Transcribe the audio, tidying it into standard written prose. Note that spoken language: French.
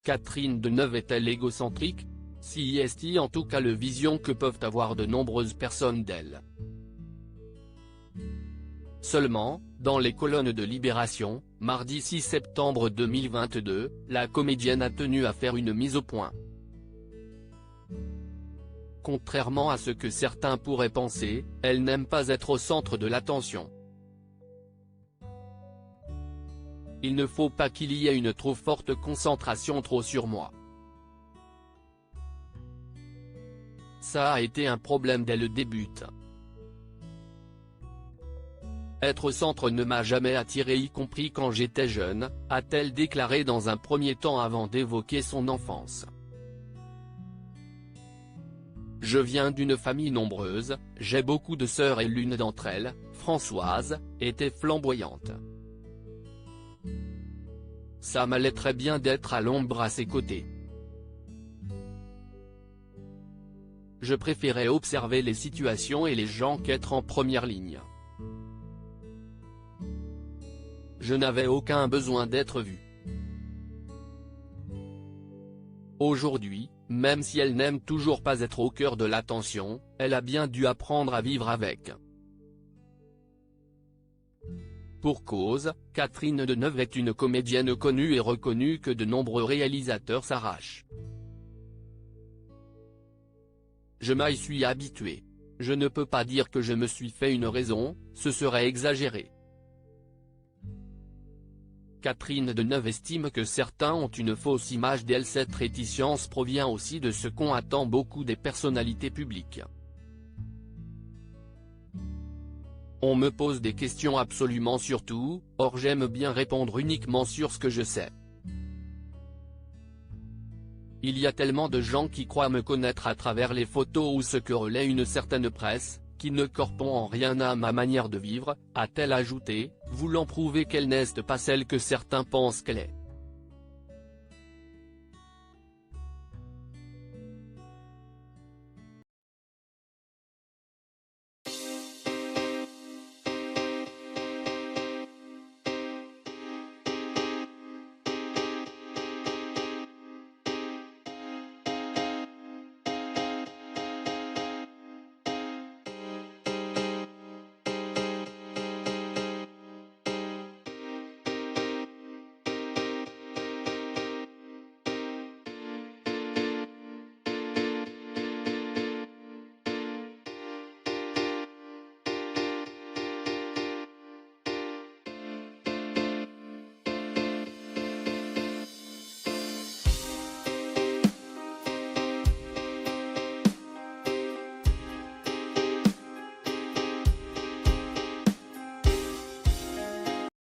Catherine Deneuve est-elle égocentrique? Si est en tout cas le vision que peuvent avoir de nombreuses personnes d'elle. Seulement, dans les colonnes de Libération, mardi 6 septembre 2022, la comédienne a tenu à faire une mise au point. Contrairement à ce que certains pourraient penser, elle n'aime pas être au centre de l'attention. Il ne faut pas qu'il y ait une trop forte concentration trop sur moi. Ça a été un problème dès le début. Être au centre ne m'a jamais attiré, y compris quand j'étais jeune, a-t-elle déclaré dans un premier temps avant d'évoquer son enfance. Je viens d'une famille nombreuse, j'ai beaucoup de sœurs et l'une d'entre elles, Françoise, était flamboyante. Ça m'allait très bien d'être à l'ombre à ses côtés. Je préférais observer les situations et les gens qu'être en première ligne. Je n'avais aucun besoin d'être vue. Aujourd'hui, même si elle n'aime toujours pas être au cœur de l'attention, elle a bien dû apprendre à vivre avec. Pour cause, Catherine Deneuve est une comédienne connue et reconnue que de nombreux réalisateurs s'arrachent. Je m'y suis habitué. Je ne peux pas dire que je me suis fait une raison, ce serait exagéré. Catherine Deneuve estime que certains ont une fausse image d'elle. Cette réticence provient aussi de ce qu'on attend beaucoup des personnalités publiques. On me pose des questions absolument sur tout, or j'aime bien répondre uniquement sur ce que je sais. Il y a tellement de gens qui croient me connaître à travers les photos ou ce que relaie une certaine presse, qui ne correspond en rien à ma manière de vivre, a-t-elle ajouté, voulant prouver qu'elle n'est pas celle que certains pensent qu'elle est.